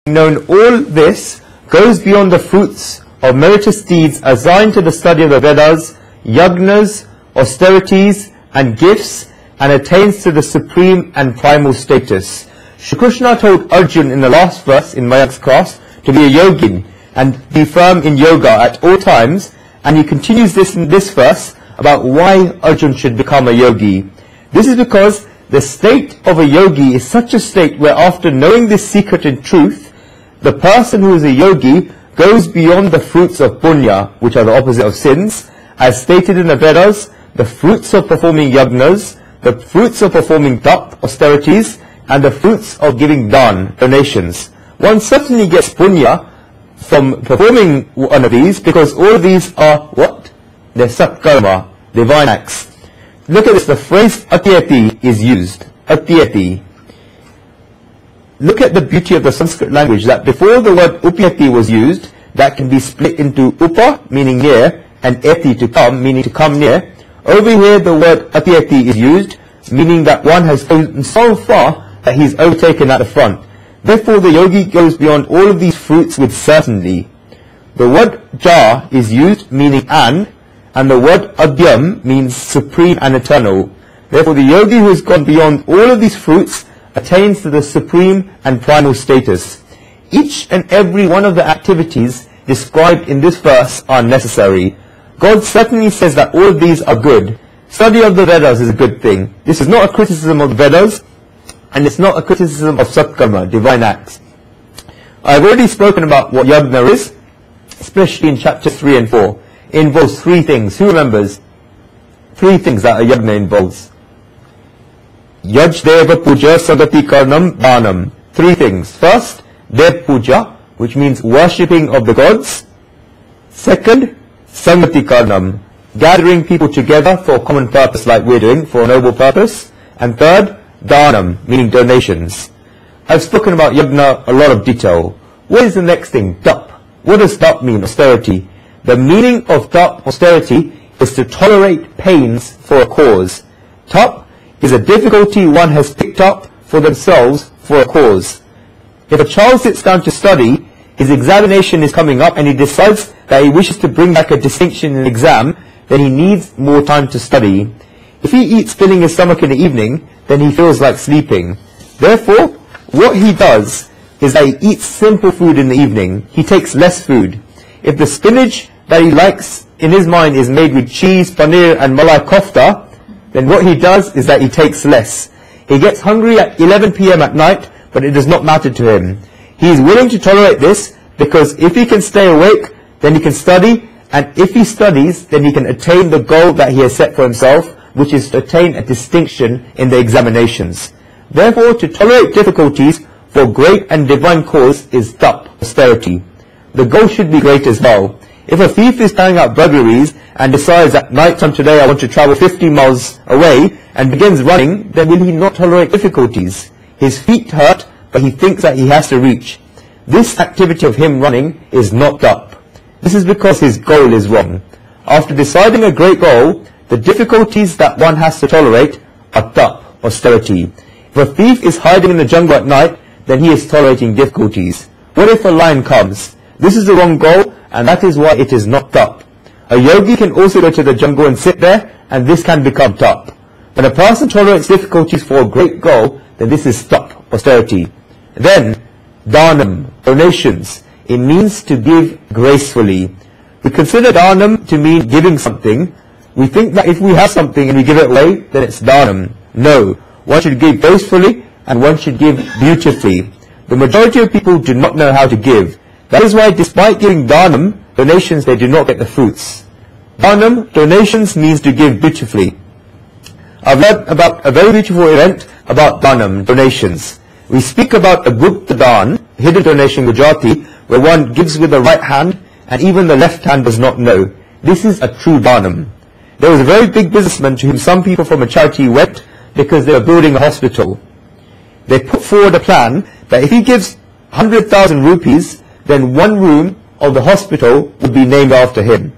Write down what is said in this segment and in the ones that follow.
known all this, goes beyond the fruits of meritorious deeds assigned to the study of the Vedas, yagnas, austerities, and gifts, and attains to the supreme and primal status. Shri Krishna told Arjuna in the last verse in Mayank's class to be a yogin and be firm in yoga at all times, and he continues this in this verse about why Arjuna should become a yogi. This is because the state of a yogi is such a state where after knowing this secret and truth, the person who is a yogi goes beyond the fruits of punya, which are the opposite of sins, as stated in the Vedas, the fruits of performing yagnas, the fruits of performing tap, austerities, and the fruits of giving dan, donations. One certainly gets punya from performing one of these, because all of these are what? They're satkarma, divine acts. Look at this, the phrase atyati is used. Atyati. Look at the beauty of the Sanskrit language, that before the word upyati was used, that can be split into upa, meaning near, and eti, to come, meaning to come near. Over here the word atyati is used, meaning that one has gone so far that he's overtaken at the front. Therefore the yogi goes beyond all of these fruits with certainty. The word ja is used, meaning and the word adyam means supreme and eternal. Therefore the yogi who has gone beyond all of these fruits attains to the supreme and primal status. Each and every one of the activities described in this verse are necessary. God certainly says that all of these are good. Study of the Vedas is a good thing. This is not a criticism of the Vedas, and it's not a criticism of satkarma, divine acts. I've already spoken about what yagna is, especially in chapters 3 and 4. It involves three things. Who remembers? Three things that a yagna involves. Yaj deva puja sagati karnam dhanam. Three things. First, dev puja, which means worshipping of the gods. Second, sangati karnam, gathering people together for a common purpose like we're doing, for a noble purpose. And third, dhanam, meaning donations. I've spoken about yagna a lot of detail. What is the next thing? Tap. What does tap mean? Austerity. The meaning of tap, austerity, is to tolerate pains for a cause. Tap is a difficulty one has picked up for themselves for a cause. If a child sits down to study, his examination is coming up and he decides that he wishes to bring back a distinction in an exam, then he needs more time to study. If he eats filling his stomach in the evening, then he feels like sleeping. Therefore, what he does is that he eats simple food in the evening. He takes less food. If the spinach that he likes in his mind is made with cheese, paneer and malai kofta, then what he does is that he takes less. He gets hungry at 11 p.m. at night, but it does not matter to him. He is willing to tolerate this because if he can stay awake, then he can study, and if he studies, then he can attain the goal that he has set for himself, which is to attain a distinction in the examinations. Therefore, to tolerate difficulties for great and divine cause is tap, austerity. The goal should be great as well. If a thief is carrying out burglaries and decides at night time today I want to travel 50 miles away and begins running, then will he not tolerate difficulties? His feet hurt, but he thinks that he has to reach. This activity of him running is not tap. This is because his goal is wrong. After deciding a great goal, the difficulties that one has to tolerate are tap, austerity. If a thief is hiding in the jungle at night, then he is tolerating difficulties. What if a lion comes? This is the wrong goal, and that is why it is not tap. A yogi can also go to the jungle and sit there, and this can become tap. When a person tolerates difficulties for a great goal, then this is tap, austerity. Then, dhanam, donations. It means to give gracefully. We consider dhanam to mean giving something. We think that if we have something and we give it away, then it's dhanam. No, one should give gracefully and one should give beautifully. The majority of people do not know how to give. That is why despite giving dhanam, donations, they do not get the fruits. Dhanam, donations, means to give beautifully. I've learned about a very beautiful event about dhanam, donations. We speak about a gupta dan, hidden donation Gujarati, where one gives with the right hand and even the left hand does not know. This is a true dhanam. There was a very big businessman to whom some people from a charity went because they were building a hospital. They put forward a plan that if he gives 100,000 rupees, then one room of the hospital would be named after him.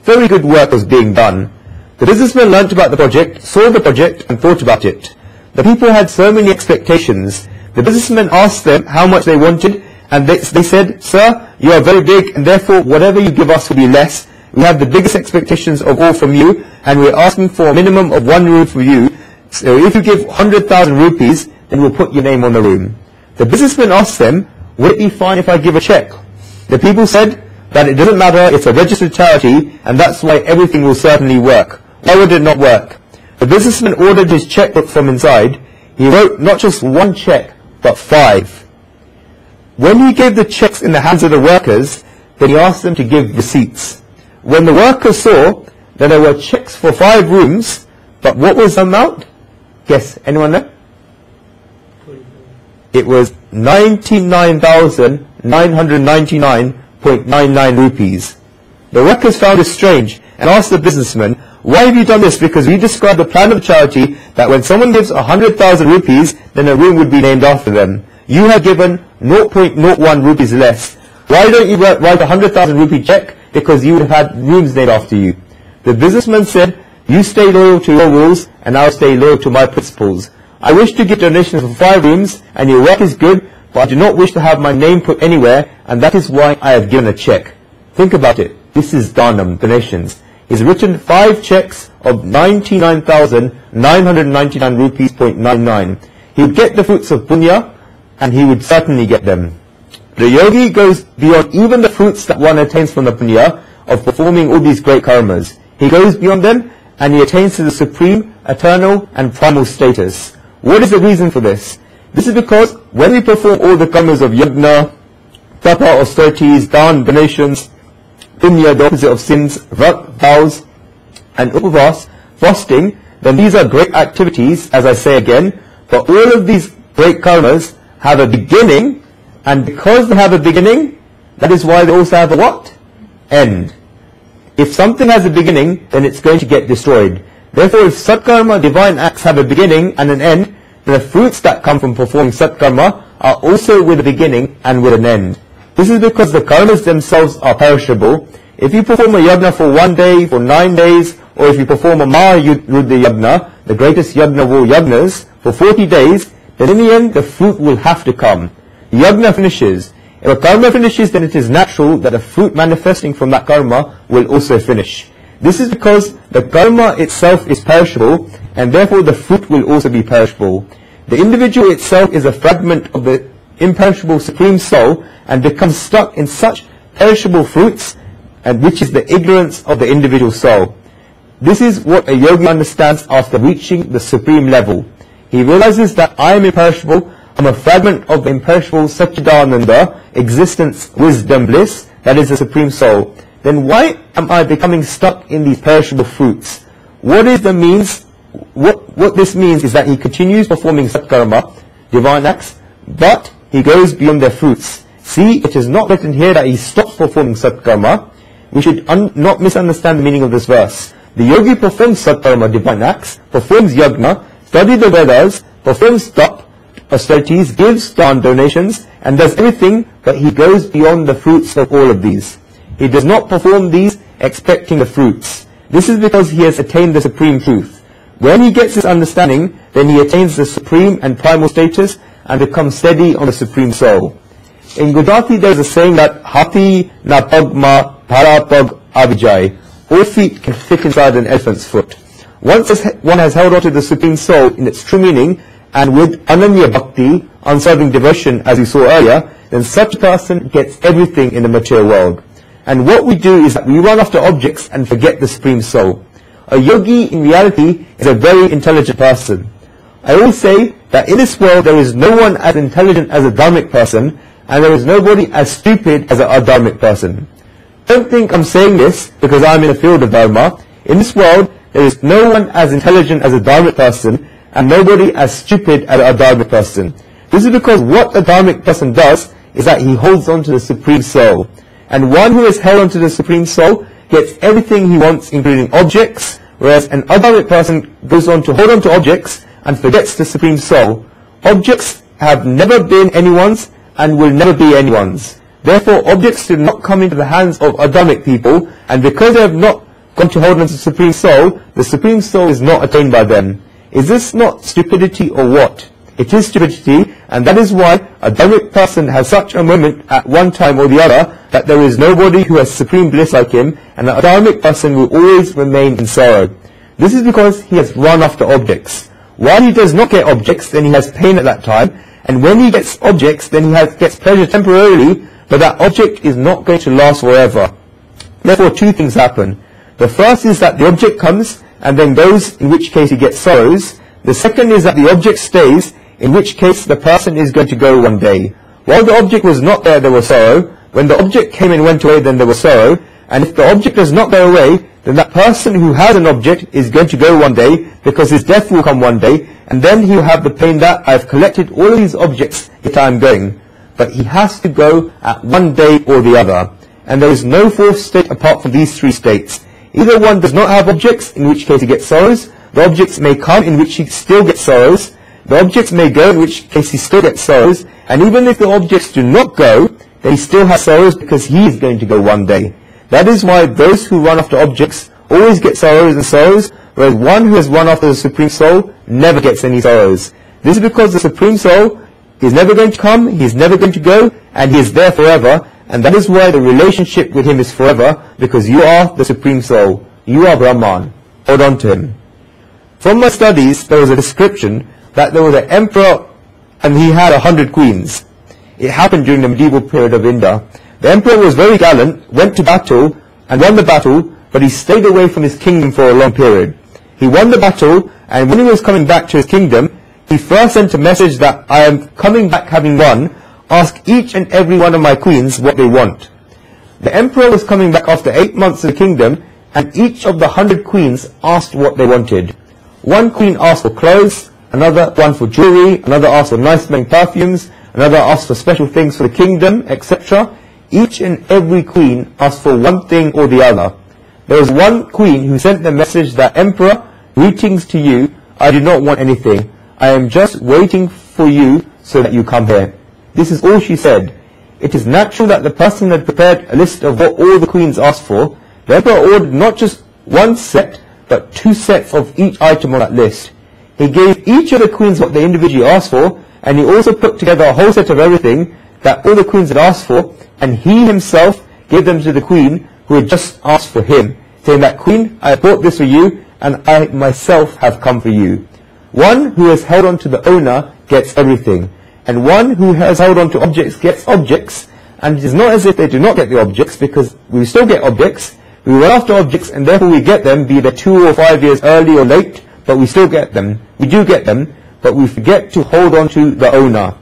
Very good work was being done. The businessman learnt about the project, saw the project and thought about it. The people had so many expectations. The businessman asked them how much they wanted, And they said, sir, you are very big, and therefore whatever you give us will be less. We have the biggest expectations of all from you, and we're asking for a minimum of 1 room for you. So if you give 100,000 rupees, then we'll put your name on the room. The businessman asked them, would it be fine if I give a check? The people said that it doesn't matter, it's a registered charity, and that's why everything will certainly work. Why would it not work? The businessman ordered his checkbook from inside. He wrote not just 1 check, but 5. When he gave the checks in the hands of the workers, then he asked them to give receipts. When the workers saw that there were checks for 5 rooms, but what was the amount? Guess, anyone know? It was 99,999.99 rupees. The workers found this strange and asked the businessman, why have you done this? Because we described the plan of charity that when someone gives 100,000 rupees, then a room would be named after them. You have given 0.01 rupees less. Why don't you write a 100,000 rupee check? Because you would have had rooms named after you. The businessman said, you stay loyal to your rules and I'll stay loyal to my principles. I wish to give donations for 5 rooms and your work is good, but I do not wish to have my name put anywhere, and that is why I have given a check. Think about it. This is Dhanam, donations. He's written 5 checks of 99,999 rupees .99. He would get the fruits of punya, and he would certainly get them. The yogi goes beyond even the fruits that one attains from the punya of performing all these great karmas. He goes beyond them, and he attains to the supreme, eternal, and primal status. What is the reason for this? This is because when we perform all the karmas of yajna, tapa, austerities, dan, donations, punya, the opposite of sins, vrat, vows, and upavas, fasting, then these are great activities, as I say again, but all of these great karmas have a beginning, and because they have a beginning, that is why they also have a what? End. If something has a beginning, then it's going to get destroyed. Therefore, if satkarma, divine acts, have a beginning and an end, then the fruits that come from performing satkarma are also with a beginning and with an end. This is because the karmas themselves are perishable. If you perform a yajna for 1 day, for 9 days, or if you perform a Maharuddha yajna, the greatest yajna of all yajnas, for 40 days, then in the end the fruit will have to come. The yajna finishes. If a karma finishes, then it is natural that the fruit manifesting from that karma will also finish. This is because the karma itself is perishable, and therefore the fruit will also be perishable. The individual itself is a fragment of the imperishable Supreme Soul, and becomes stuck in such perishable fruits, and which is the ignorance of the individual soul. This is what a yogi understands after reaching the supreme level. He realizes that I am imperishable, I'm a fragment of the imperishable Satchidananda, existence, wisdom, bliss, that is the Supreme Soul. Then why am I becoming stuck in these perishable fruits? What is the means? What this means is that he continues performing satkarma, divine acts, but he goes beyond their fruits. See, it is not written here that he stops performing satkarma. We should not misunderstand the meaning of this verse. The yogi performs satkarma, divine acts, performs yajna, studies the Vedas, performs tap, austerities, gives dan, donations, and does everything, but he goes beyond the fruits of all of these. He does not perform these expecting the fruits. This is because he has attained the supreme truth. When he gets this understanding, then he attains the supreme and primal status and becomes steady on the Supreme Soul. In Gujarati there is a saying that Hathi na pagma thara pag avijay. All feet can fit inside an elephant's foot. Once one has held on to the Supreme Soul in its true meaning, and with ananya bhakti, unswerving devotion as we saw earlier, then such a person gets everything in the material world. And what we do is that we run after objects and forget the Supreme Soul. A yogi in reality is a very intelligent person. I always say that in this world there is no one as intelligent as a dharmic person, and there is nobody as stupid as an adharmic person. Don't think I'm saying this because I'm in the field of dharma. In this world there is no one as intelligent as a dharmic person, and nobody as stupid as a dharmic person. This is because what a dharmic person does is that he holds on to the Supreme Soul. And one who has held on to the Supreme Soul gets everything he wants, including objects, whereas an adharmic person goes on to hold on to objects and forgets the Supreme Soul. Objects have never been anyone's and will never be anyone's. Therefore, objects do not come into the hands of adharmic people, and because they have not gone to hold on to the Supreme Soul is not attained by them. Is this not stupidity or what? It is stupidity, and that is why a dharmic person has such a moment at one time or the other that there is nobody who has supreme bliss like him, and a dharmic person will always remain in sorrow. This is because he has run after objects. While he does not get objects, then he has pain at that time, and when he gets objects, then he gets pleasure temporarily, but that object is not going to last forever. Therefore, two things happen. The first is that the object comes and then goes, in which case he gets sorrows. The second is that the object stays, in which case the person is going to go one day. While the object was not there, there was sorrow. When the object came and went away, then there was sorrow. And if the object does not go away, then that person who has an object is going to go one day, because his death will come one day, and then he will have the pain that I have collected all of these objects, yet I am going. But he has to go at one day or the other. And there is no fourth state apart from these three states. Either one does not have objects, in which case he gets sorrows. The objects may come, in which he still gets sorrows. The objects may go, in which case he still gets sorrows. And even if the objects do not go, then he still has sorrows, because he is going to go one day. That is why those who run after objects always get sorrows and sorrows, whereas one who has run after the Supreme Soul never gets any sorrows. This is because the Supreme Soul is never going to come, he is never going to go, and he is there forever, and that is why the relationship with him is forever, because you are the Supreme Soul. You are Brahman. Hold on to him. From my studies, there was a description that there was an emperor and he had 100 queens. It happened during the medieval period of India. The emperor was very gallant, went to battle and won the battle, but he stayed away from his kingdom for a long period. He won the battle, and when he was coming back to his kingdom, he first sent a message that I am coming back having won. Ask each and every one of my queens what they want. The emperor was coming back after 8 months of the kingdom, and each of the 100 queens asked what they wanted. One queen asked for clothes, another one for jewelry, another asked for nice smelling perfumes, another asked for special things for the kingdom, etc. Each and every queen asked for one thing or the other. There was one queen who sent the message that, Emperor, greetings to you, I do not want anything. I am just waiting for you so that you come here. This is all she said. It is natural that the person had prepared a list of what all the queens asked for. The emperor ordered not just one set, but 2 sets of each item on that list. He gave each of the queens what they individually asked for, and he also put together a whole set of everything that all the queens had asked for, and he himself gave them to the queen who had just asked for him, saying that, Queen, I bought this for you, and I myself have come for you. One who has held on to the owner gets everything, and one who has held on to objects gets objects, and it is not as if they do not get the objects, because we still get objects. We run after objects, and therefore we get them, be they 2 or 5 years early or late, but we still get them. We do get them, but we forget to hold on to the owner.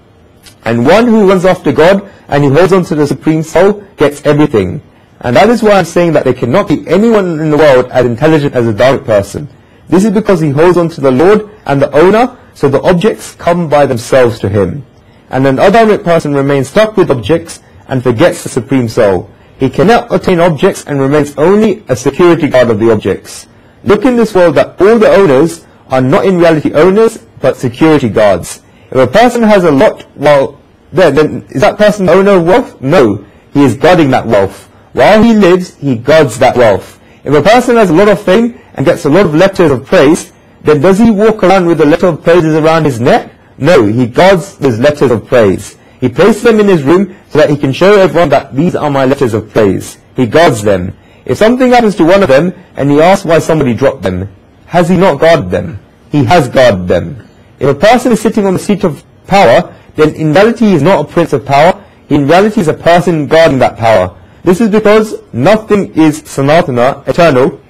And one who runs after God, and who holds on to the Supreme Soul, gets everything. And that is why I'm saying that there cannot be anyone in the world as intelligent as a dharmic person. This is because he holds on to the Lord and the owner, so the objects come by themselves to him. And an adharmic person remains stuck with objects and forgets the Supreme Soul. He cannot attain objects and remains only a security guard of the objects. Look in this world that all the owners are not in reality owners, but security guards. If a person has a lot while there, then is that person the owner of wealth? No, he is guarding that wealth. While he lives, he guards that wealth. If a person has a lot of fame and gets a lot of letters of praise, then does he walk around with a letter of praises around his neck? No, he guards those letters of praise. He places them in his room so that he can show everyone that these are my letters of praise. He guards them. If something happens to one of them and he asks why somebody dropped them, has he not guarded them? He has guarded them. If a person is sitting on the seat of power, then in reality he is not a prince of power. In reality he is a person guarding that power. This is because nothing is sanatana, eternal,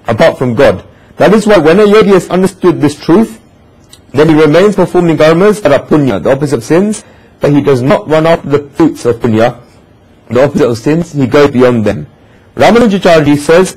apart from God. That is why when a yogi has understood this truth, then he remains performing karmas that are punya, the opposite of sins, but he does not run after the fruits of punya, the opposite of sins, he goes beyond them. Ramanujacharya says,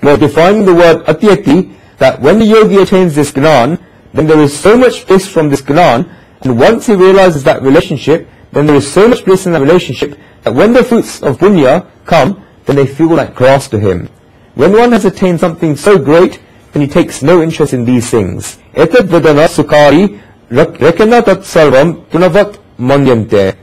while defining the word atyati, that when the yogi attains this gnan, then there is so much bliss from this gnan, and once he realizes that relationship, then there is so much bliss in that relationship, that when the fruits of punya come, then they feel like grass to him. When one has attained something so great, then he takes no interest in these things. Etad vadana sukari rekana tat sarvam punavat manyante.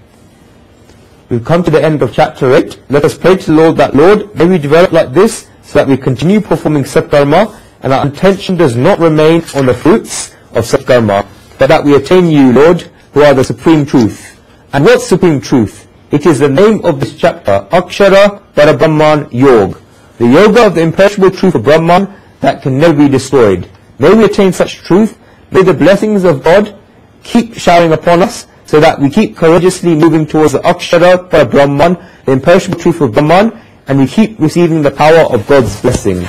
We've come to the end of chapter 8. Let us pray to the Lord that, Lord, may we develop like this, so that we continue performing satkarma, and our attention does not remain on the fruits of satkarma. but that we attain you, Lord, who are the supreme truth. And what's supreme truth? It is the name of this chapter, Akshara Parabrahman Yog, the yoga of the imperishable truth of Brahman that can never be destroyed. May we attain such truth. May the blessings of God keep showering upon us, so that we keep courageously moving towards the Akshara Parabrahman, the imperishable truth of Brahman, and we keep receiving the power of God's blessing.